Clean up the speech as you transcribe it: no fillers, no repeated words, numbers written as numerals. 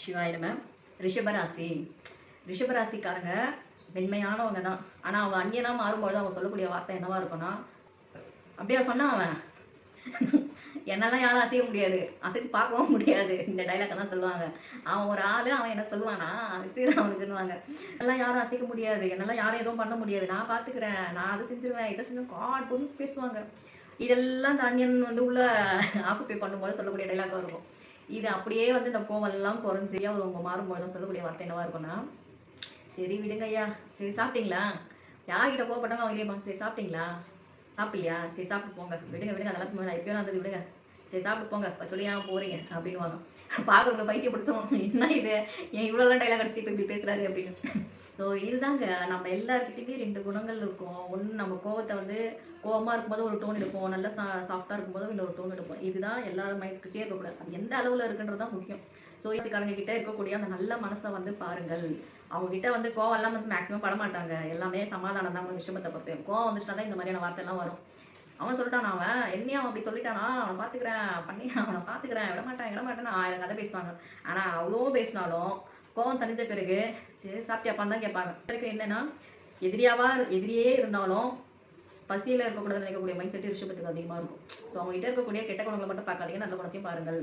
சிவாய நம. ரிஷபராசி. ரிஷபராசிக்காரங்க மென்மையானவங்க தான். ஆனால் அவங்க அந்நியனாக மாறும்பொழுது அவங்க சொல்லக்கூடிய வார்த்தை என்னவா இருக்கும்னா, அப்படியே சொன்னான் அவன் என்னெல்லாம் யாரும் அசைய முடியாது, அசைச்சு பார்க்கவும் முடியாது. இந்த டைலாக் தான் சொல்லுவாங்க. அவன் ஒரு ஆள், அவன் என்ன சொல்லுவானா, சரி அவனுக்குன்னுவாங்க. எல்லாம் யாரும் அசைக்க முடியாது, என்னெல்லாம் யாரும் எதுவும் பண்ண முடியாது, நான் பார்த்துக்கிறேன், நான் அதை செஞ்சிருவேன், இதை செஞ்சு காட் பொண்ணு பேசுவாங்க. இதெல்லாம் இந்த அந்நியன் வந்து உள்ள ஆக்குப்பை பண்ணும்போது சொல்லக்கூடிய டைலாக்காக இருக்கும். இது அப்படியே வந்து இந்த கோவெல்லாம் குறைஞ்சி அவங்க மாறும்போது சொல்லக்கூடிய வார்த்தை என்னவா இருக்கும்னா, சரி விடுங்க ஐயா, சரி சாப்பிட்டீங்களா, யார்கிட்ட கோவப்பட்டாலும் அவங்க இல்லையம்மா, சரி சாப்பிட்டீங்களா, சாப்பிடலையா, சரி சாப்பிட்டு போங்க, விடுங்க விடுங்க, அதெல்லாம் நான் எப்பயும் வந்தது விடுங்க, சரி சாப்பிட்டு போங்க, இப்போ சொல்லியா போகிறீங்க அப்படின்வாங்க. பார்க்குறவங்க பைத்தியம் பிடிச்சோம், என்ன இது ஏன் இவ்வளோலாம் டைலாக் அடிச்சு இப்போ இப்படி பேசுகிறாரு அப்படின்னு. ஸோ இதுதாங்க, நம்ம எல்லாருக்கிட்டையுமே 2 குணங்கள் இருக்கும். ஒன்று, நம்ம கோவத்தை வந்து கோவமாக இருக்கும்போது ஒரு டோன் எடுப்போம், நல்லா சாஃப்டாக இருக்கும்போது இன்னொரு டோன் எடுப்போம். இதுதான் எல்லாரும் மைண்ட்கிட்டே இருக்கக்கூடாது, அது எந்த அளவில் இருக்குன்றது தான் முக்கியம். ஸோ ஈஸிக்காரங்க கிட்டே இருக்கக்கூடிய அந்த நல்ல மனசை வந்து பாருங்கள். அவங்ககிட்ட வந்து கோவம் எல்லாம் வந்து மேக்ஸிமம் படமாட்டாங்க, எல்லாமே சமாதானம் தான். விஷயத்தை பொறுத்து கோவம் வந்துச்சுன்னா தான் இந்த மாதிரியான வார்த்தைலாம் வரும். அவன் சொல்லிட்டான், அவன் என்னையும் அவன் அப்படி சொல்லிட்டானா, அவனை பார்த்துக்கிறேன் பண்ணி அவனை பார்த்துக்கிறேன் விடமாட்டேன்னு 1000 கதை பேசுவாங்க. ஆனால் அவ்வளோ பேசினாலும் கோவம் தணிஞ்ச பிறகு சரி சாப்பிட்டியாப்பான்னு தான் கேட்பாங்க. வரைக்கும் என்னன்னா, எதிரியே இருந்தாலும் பசியில் இருக்கக்கூடாதுன்னு நினைக்கக்கூடிய மைண்ட் செட்டு ரிஷபத்துக்கு அதிகமாக இருக்கும். ஸோ அவங்ககிட்ட இருக்கக்கூடிய கெட்ட குணங்களை மட்டும் பார்க்காதீங்க, நல்ல குணத்தையும் பாருங்கள்.